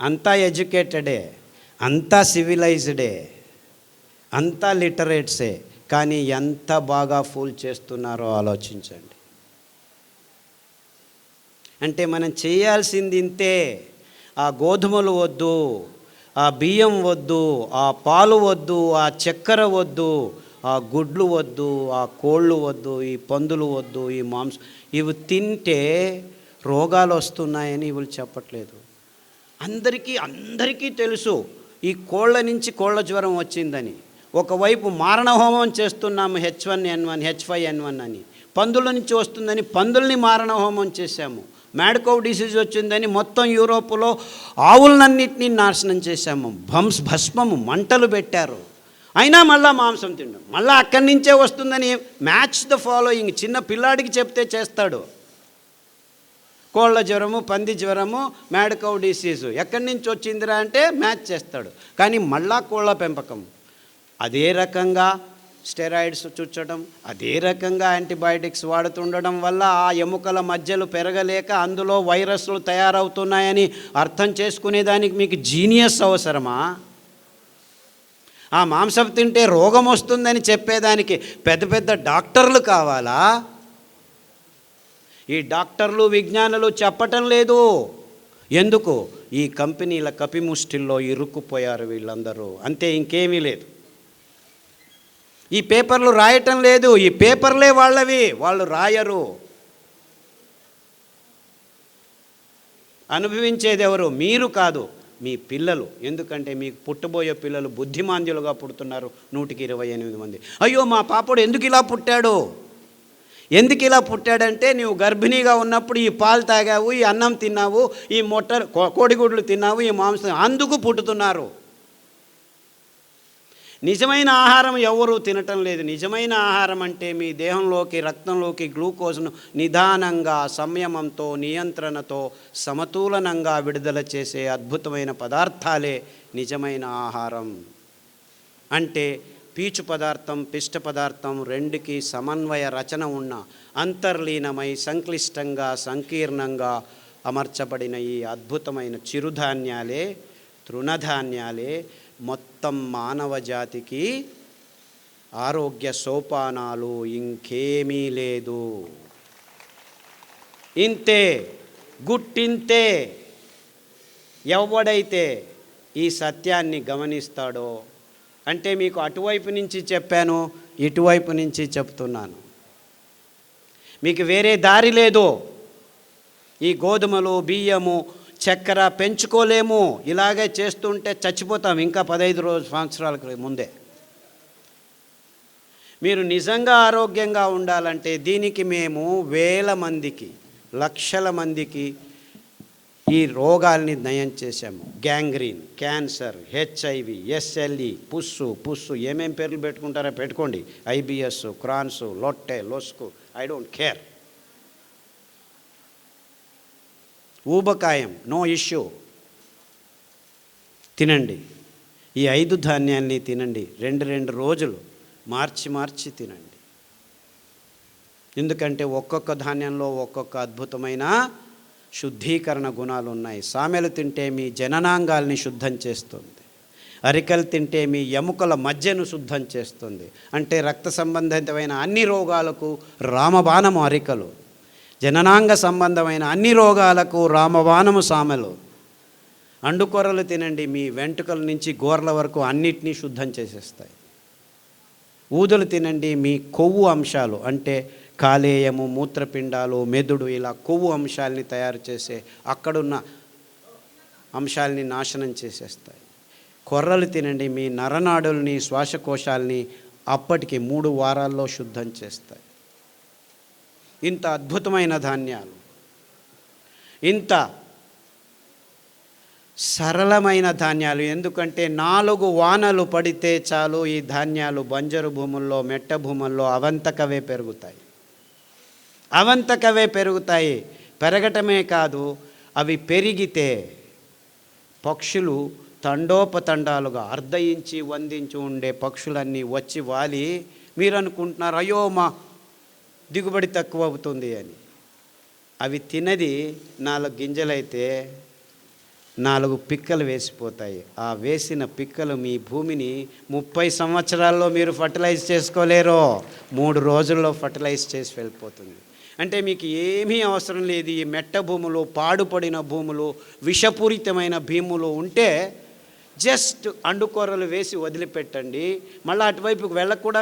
అంతా ఎడ్యుకేటెడే, అంతా సివిలైజ్డే, అంతా లిటరేట్సే, కానీ ఎంత బాగా ఫూల్ చేస్తున్నారో ఆలోచించండి. అంటే మనం చేయాల్సింది ఇంతే. ఆ గోధుమలు వద్దు, ఆ బియ్యం వద్దు, ఆ పాలు వద్దు, ఆ చక్కెర వద్దు, ఆ గుడ్లు వద్దు, ఆ కోళ్ళు వద్దు, ఈ పందులు వద్దు, ఈ మాంసం. ఇవి తింటే రోగాలు వస్తున్నాయని ఇవి చెప్పట్లేదు. అందరికీ తెలుసు ఈ కోళ్ళ నుంచి కోళ్ళ జ్వరం వచ్చిందని. ఒకవైపు మారణహోమం చేస్తున్నాము, H1N1 H5N1 అని. పందుల నుంచి వస్తుందని పందుల్ని మారణహోమం చేశాము. మ్యాడ్ కౌ డిసీజ్ వచ్చిందని మొత్తం యూరోపులో ఆవులన్నింటినీ నాశనం చేశాము. భస్మము మంటలు పెట్టారు. అయినా మళ్ళా మాంసం తిండం, మళ్ళీ అక్కడి నుంచే వస్తుందని. Match the following. చిన్న పిల్లాడికి చెప్తే చేస్తాడు. కోళ్ళ జ్వరము, పంది జ్వరము, మ్యాడ్ కౌ డిసీజు ఎక్కడి నుంచి వచ్చిందిరా అంటే మ్యాచ్ చేస్తాడు. కానీ మళ్ళా కోళ్ళ పెంపకం, అదే రకంగా స్టెరాయిడ్స్ చుచ్చడం, అదే రకంగా యాంటీబయాటిక్స్ వాడుతుండడం వల్ల ఆ ఎముకల మధ్యలు పెరగలేక అందులో వైరస్లు తయారవుతున్నాయని అర్థం చేసుకునేదానికి మీకు జీనియస్ అవసరమా? ఆ మాంసం తింటే రోగం వస్తుందని చెప్పేదానికి పెద్ద పెద్ద డాక్టర్లు కావాలా? ఈ డాక్టర్లు విజ్ఞానులు చెప్పటం లేదు. ఎందుకు? ఈ కంపెనీల కపిముష్టిల్లో ఇరుక్కుపోయారు వీళ్ళందరూ, అంతే, ఇంకేమీ లేదు. ఈ పేపర్లు రాయటం లేదు, ఈ పేపర్లే వాళ్ళవి, వాళ్ళు రాయరు. అనుభవించేది ఎవరు? మీరు కాదు, మీ పిల్లలు. ఎందుకంటే మీకు పుట్టబోయే పిల్లలు బుద్ధిమాంద్యులుగా పుడుతున్నారు 128 మంది. అయ్యో మా పాపడు ఎందుకు ఇలా పుట్టాడు? ఎందుకు ఇలా పుట్టాడంటే నీవు గర్భిణీగా ఉన్నప్పుడు ఈ పాలు తాగావు, ఈ అన్నం తిన్నావు, ఈ కోడిగుడ్లు తిన్నావు, ఈ మాంసం, అందుకు పుట్టుతున్నారు. నిజమైన ఆహారం ఎవరూ తినటం లేదు. నిజమైన ఆహారం అంటే మీ దేహంలోకి, రక్తంలోకి గ్లూకోజ్ను నిదానంగా, సంయమంతో, నియంత్రణతో, సమతులనంగా విడుదల చేసే అద్భుతమైన పదార్థాలే నిజమైన ఆహారం. అంటే పీచు పదార్థం, పిష్ట పదార్థం రెండుకి సమన్వయ రచన ఉన్న, అంతర్లీనమై సంక్లిష్టంగా, సంకీర్ణంగా అమర్చబడిన ఈ అద్భుతమైన చిరుధాన్యాలే, తృణధాన్యాలే మొత్తం మానవ జాతికి ఆరోగ్య సోపానాలు. ఇంకేమీ లేదు. ఇంతే, గుట్టింతే. ఎవడైతే ఈ సత్యాన్ని గమనిస్తాడో, అంటే మీకు అటువైపు నుంచి చెప్పాను, ఇటువైపు నుంచి చెప్తున్నాను, మీకు వేరే దారి లేదు. ఈ గోధుమలు, బియ్యము, చక్కెర పెంచుకోలేము. ఇలాగే చేస్తుంటే చచ్చిపోతాం ఇంకా 15 సంవత్సరాల ముందే. మీరు నిజంగా ఆరోగ్యంగా ఉండాలంటే దీనికి మేము వేల మందికి, లక్షల మందికి ఈ రోగాల్ని నయం చేశాము. గ్యాంగ్రీన్, క్యాన్సర్, HIV, SLE, పుస్సు ఏమేం పేర్లు పెట్టుకుంటారో పెట్టుకోండి. IBS, క్రాన్స్, లొట్టె, లొస్కు, ఐ డోంట్ కేర్. ఊబకాయం, నో ఇష్యూ. తినండి. ఈ 5 ధాన్యాల్ని తినండి. 2 రోజులు మార్చి తినండి. ఎందుకంటే ఒక్కొక్క ధాన్యంలో ఒక్కొక్క అద్భుతమైన శుద్ధీకరణ గుణాలు ఉన్నాయి. సామెలు తింటే మీ జననాంగాల్ని శుద్ధం చేస్తుంది. అరికలు తింటే మీ ఎముకల మధ్యను శుద్ధం చేస్తుంది. అంటే రక్త సంబంధితమైన అన్ని రోగాలకు రామబాణము అరికలు, జననాంగ సంబంధమైన అన్ని రోగాలకు రామబాణము సామెలు. అండుకొరలు తినండి, మీ వెంట్రుకల నుంచి గోర్ల వరకు అన్నిటినీ శుద్ధం చేసేస్తాయి. ఊదలు తినండి, మీ కొవ్వు అంశాలు అంటే కాలేయము, మూత్రపిండాలు, మెదడు, ఇలా కొవ్వు అంశాలని తయారు చేసే అక్కడున్న అంశాలని నాశనం చేసేస్తాయి. కొర్రలు తినండి, మీ నరనాడుల్ని, శ్వాసకోశాలని అప్పటికి 3 వారాల్లో శుద్ధం చేస్తాయి. ఇంత అద్భుతమైన ధాన్యాలు, ఇంత సరళమైన ధాన్యాలు. ఎందుకంటే 4 వానలు పడితే చాలు ఈ ధాన్యాలు బంజరు భూముల్లో, మెట్ట భూముల్లో అవంతకవే పెరుగుతాయి. పెరగటమే కాదు, అవి పెరిగితే పక్షులు తండోపతండాలుగా, 1/2 ఇంచి 1 ఇంచు ఉండే పక్షులన్నీ వచ్చి వాలి, మీరు అనుకుంటున్నారు అయ్యో మా దిగుబడి తక్కువ అవుతుంది అని. అవి తినది 4 గింజలైతే 4 పిక్కలు వేసిపోతాయి. ఆ వేసిన పిక్కలు మీ భూమిని 30 సంవత్సరాల్లో మీరు ఫర్టిలైజ్ చేసుకోలేరు, 3 రోజుల్లో ఫర్టిలైజ్ చేసి వెళ్ళిపోతుంది. అంటే మీకు ఏమీ అవసరం లేదు. ఈ మెట్ట భూములు, పాడుపడిన భూములు, విషపూరితమైన భూములు ఉంటే జస్ట్ అండుకొర్రలు వేసి వదిలిపెట్టండి. మళ్ళీ అటువైపుకి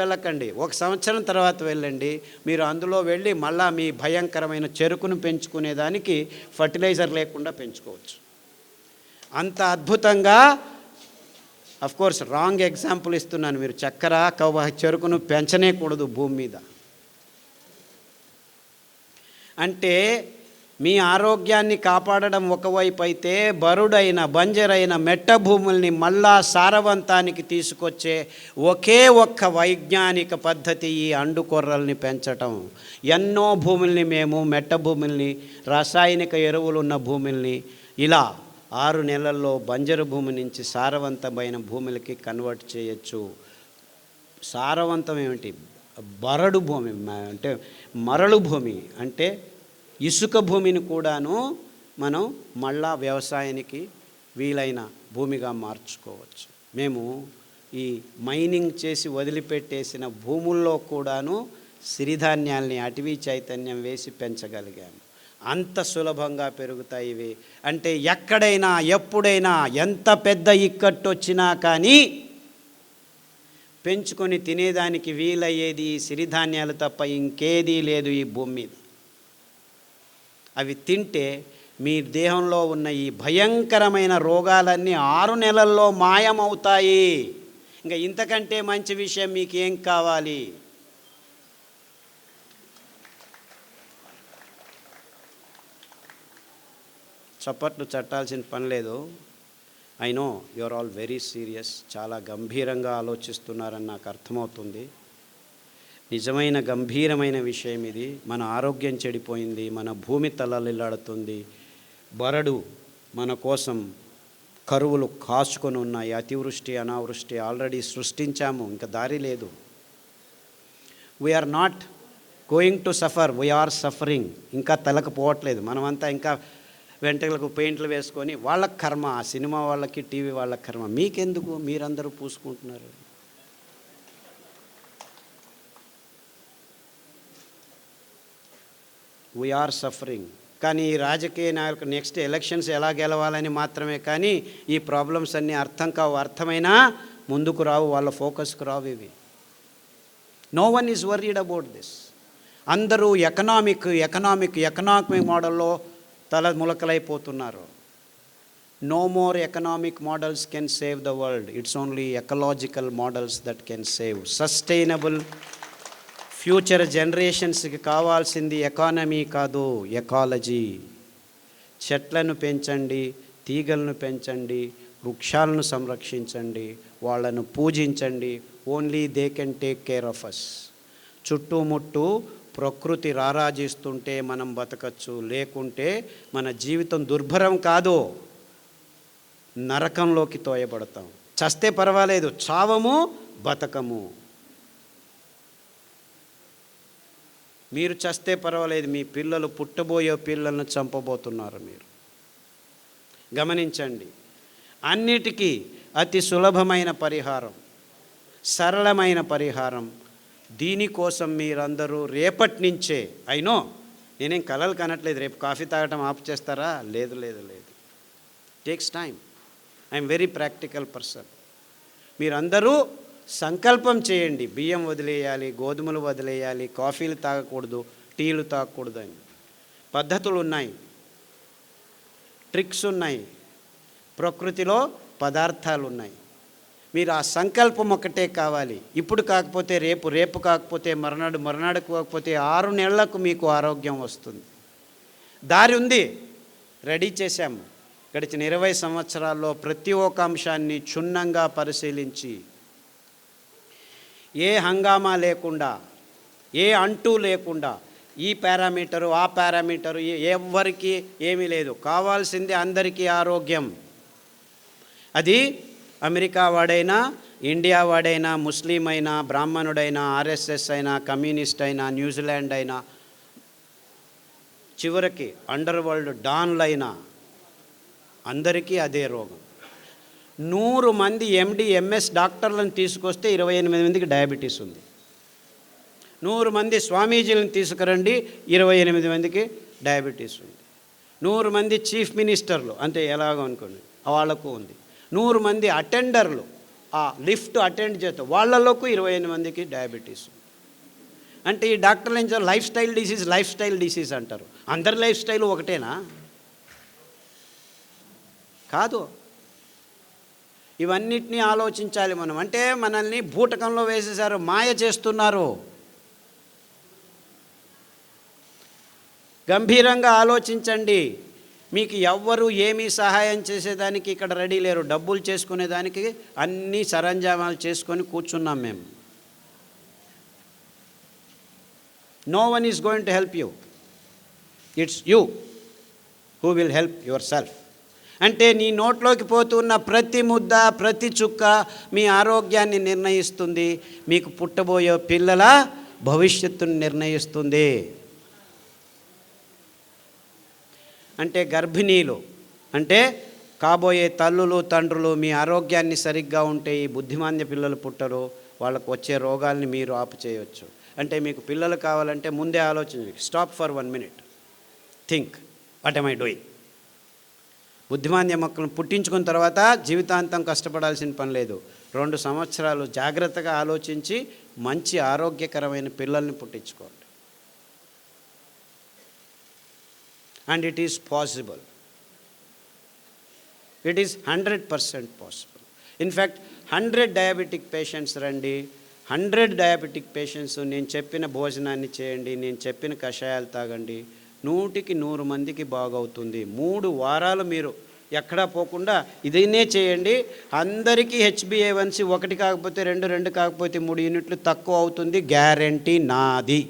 వెళ్ళకండి. 1 సంవత్సరం తర్వాత వెళ్ళండి. మీరు అందులో వెళ్ళి మళ్ళీ మీ భయంకరమైన చెరుకును పెంచుకునేదానికి ఫర్టిలైజర్ లేకుండా పెంచుకోవచ్చు. అంత అద్భుతంగా, కోర్స్ రాంగ్ ఎగ్జాంపుల్ ఇస్తున్నాను. మీరు చక్కెర చెరుకును పెంచనేకూడదు భూమి మీద. అంటే మీ ఆరోగ్యాన్ని కాపాడడం ఒకవైపు అయితే, బరుడైన బంజరైన మెట్ట భూముల్ని మళ్ళా సారవంతానికి తీసుకొచ్చే ఒకే ఒక్క వైజ్ఞానిక పద్ధతి ఈ అండుకొర్రల్ని పెంచటం. ఎన్నో భూముల్ని మేము మెట్ట భూముల్ని, రాసాయనిక ఎరువులున్న భూముల్ని ఇలా 6 నెలల్లో బంజరు భూమి నుంచి సారవంతమైన భూములకి కన్వర్ట్ చేయొచ్చు. సారవంతం ఏమిటి? బరడు భూమి అంటే మరలు భూమి అంటే ఇసుక భూమిని కూడాను మనం మళ్ళా వ్యవసాయానికి వీలైన భూమిగా మార్చుకోవచ్చు. మేము ఈ మైనింగ్ చేసి వదిలిపెట్టేసిన భూముల్లో కూడాను సిరిధాన్యాల్ని అటవీ చైతన్యం వేసి పెంచగలిగాము. అంత సులభంగా పెరుగుతాయి ఇవి. అంటే ఎక్కడైనా ఎప్పుడైనా ఎంత పెద్ద ఇక్కట్టు వచ్చినా కానీ పెంచుకొని తినేదానికి వీలయ్యేది సిరిధాన్యాలు తప్ప ఇంకేదీ లేదు ఈ భూమి మీద. అవి తింటే మీ దేహంలో ఉన్న ఈ భయంకరమైన రోగాలన్నీ 6 నెలల్లో మాయమవుతాయి. ఇంకా ఇంతకంటే మంచి విషయం మీకు ఏం కావాలి? చప్పట్లు చట్టాల్సిన పని లేదు. I know you are all very serious. చాలా గంభీరంగా ఆలోచిస్తున్నారని నాకు అర్థమవుతుంది. నిజమైన గంభీరమైన విషయం ఇది. మన ఆరోగ్యం చెడిపోయింది, మన భూమి తలలిల్లాడుతుంది, బరడు మన కోసం కరువులు కాచుకొని ఉన్నాయి, అతివృష్టి అనావృష్టి ఆల్రెడీ సృష్టించాము, ఇంకా దారి లేదు. We're not going to suffer, we're suffering. ఇంకా తలకు పోవట్లేదు. మనమంతా ఇంకా వెంట్రుకలకు పెయింట్లు వేసుకొని వాళ్ళకి కర్మ, ఆ సినిమా వాళ్ళకి టీవీ వాళ్ళకి కర్మ, మీకెందుకు? మీరందరూ పూసుకుంటున్నారు. We are suffering. కానీ ఈ రాజకీయ నాయకులు నెక్స్ట్ ఎలక్షన్స్ ఎలా గెలవాలని మాత్రమే కానీ ఈ ప్రాబ్లమ్స్ అన్నీ అర్థం కావు. అర్థమైనా ముందుకు రావు, వాళ్ళ ఫోకస్కు రావు ఇవి. No one is worried about this. అందరూ ఎకనామిక్ మోడల్లో తల ములకలైపోతున్నారు. No more economic models can save the world. It's only ecological models that can save. Sustainable future జనరేషన్స్కి కావాల్సింది ఎకానమీ కాదు, ఎకాలజీ. చెట్లను పెంచండి, తీగలను పెంచండి, వృక్షాలను సంరక్షించండి, వాళ్ళను పూజించండి. Only they can take care of us. చుట్టుముట్టు ప్రకృతి రారాజిస్తుంటే మనం బతకచ్చు, లేకుంటే మన జీవితం దుర్భరం కాదు, నరకంలోకి తోయబడతాం. చస్తే పర్వాలేదు, చావము బతకము. మీరు చస్తే పర్వాలేదు, మీ పిల్లలు పుట్టబోయే పిల్లలను చంపబోతున్నారు మీరు. గమనించండి. అన్నిటికీ అతి సులభమైన పరిహారం, సరళమైన పరిహారం. దీనికోసం మీరందరూ రేపటి నుంచే, అయినో నేనేం కలలు కనట్లేదు, రేపు కాఫీ తాగటం ఆపు చేస్తారా? లేదు లేదు లేదు, takes time. I'm very practical person. మీరందరూ సంకల్పం చేయండి, బియ్యం వదిలేయాలి, గోధుమలు వదిలేయాలి, కాఫీలు తాగకూడదు, టీలు తాగకూడదు అని. పద్ధతులు ఉన్నాయి, ట్రిక్స్ ఉన్నాయి, ప్రకృతిలో పదార్థాలు ఉన్నాయి. మీరు ఆ సంకల్పం ఒకటే కావాలి. ఇప్పుడు కాకపోతే రేపు, రేపు కాకపోతే మర్నాడు, మర్నాడు కాకపోతే 6 నెలలకు మీకు ఆరోగ్యం వస్తుంది. దారి ఉంది, రెడీ చేశాము. గడిచిన 20 సంవత్సరాల్లో ప్రతి ఒక్క అంశాన్ని క్షుణ్ణంగా పరిశీలించి, ఏ హంగామా లేకుండా, ఏ అంటూ లేకుండా, ఈ పారామీటరు ఆ పారామీటరు ఎవ్వరికి ఏమీ లేదు. కావాల్సింది అందరికీ ఆరోగ్యం. అది అమెరికా వాడైనా, ఇండియా వాడైనా, ముస్లిం అయినా, బ్రాహ్మణుడైనా, ఆర్ఎస్ఎస్ అయినా, కమ్యూనిస్ట్ అయినా, న్యూజిలాండ్ అయినా, చివరికి అండర్ వరల్డ్ డాన్లైనా, అందరికీ అదే రోగం. 100 మంది ఎండి ఎంఎస్ డాక్టర్లను తీసుకొస్తే 28 మందికి డయాబెటీస్ ఉంది. 100 మంది స్వామీజీలను తీసుకురండి, 28 మందికి డయాబెటీస్ ఉంది. 100 మంది చీఫ్ మినిస్టర్లు అంతే, ఎలాగో అనుకోండి, వాళ్ళకు ఉంది. 100 మంది అటెండర్లు, ఆ లిఫ్ట్ అటెండ్ చేస్తే వాళ్ళకు 28 మందికి డయాబెటీస్. అంటే ఈ డాక్టర్లు ఏం చేయాలి? లైఫ్ స్టైల్ డిసీజ్ అంటారు. అందరి లైఫ్ స్టైల్ ఒకటేనా? కాదు. ఇవన్నిటినీ ఆలోచించాలి మనం. అంటే మనల్ని బూటకంలో వేసేశారు, మాయ చేస్తున్నారు. గంభీరంగా ఆలోచించండి. మీకు ఎవ్వరు ఏమీ సహాయం చేసేదానికి ఇక్కడ రెడీ లేరు. డబ్బులు చేసుకునేదానికి అన్ని సరంజామాలు చేసుకొని కూర్చున్నాం మేము. No one is going to help you. It's you who will help yourself. అంటే నీ నోట్లోకి పోతున్న ప్రతి ముద్ద, ప్రతి చుక్క మీ ఆరోగ్యాన్ని నిర్ణయిస్తుంది. మీకు పుట్టబోయే పిల్లల భవిష్యత్తును నిర్ణయిస్తుంది. అంటే గర్భిణీలు, అంటే కాబోయే తల్లులు తండ్రులు మీ ఆరోగ్యాన్ని సరిగ్గా ఉంటే ఈ బుద్ధిమాంద్య పిల్లలు పుట్టరు. వాళ్ళకు వచ్చే రోగాల్ని మీరు ఆపు చేయవచ్చు. అంటే మీకు పిల్లలు కావాలంటే ముందే ఆలోచించండి. Stop for 1 minute, think, what am I doing. బుద్ధిమాంద్య మొక్కలను పుట్టించుకున్న తర్వాత జీవితాంతం కష్టపడాల్సిన పని లేదు. 2 సంవత్సరాలు జాగ్రత్తగా ఆలోచించి మంచి ఆరోగ్యకరమైన పిల్లల్ని పుట్టించుకోండి. And it is possible. It is 100% possible. In fact, 100 diabetic patients రండి, 100 diabetic patients నేను చెప్పిన భోజనాన్ని చేయండి, నేను చెప్పిన కషాయాలు తాగండి, 100కి 100 మందికి బాగవుతుంది. 3 వారాలు మీరు ఎక్కడా పోకుండా ఇదైనే చేయండి. అందరికీ HbA1c 1 కాకపోతే 2 కాకపోతే 3 యూనిట్లు తక్కువ అవుతుంది. గ్యారంటీ నాది.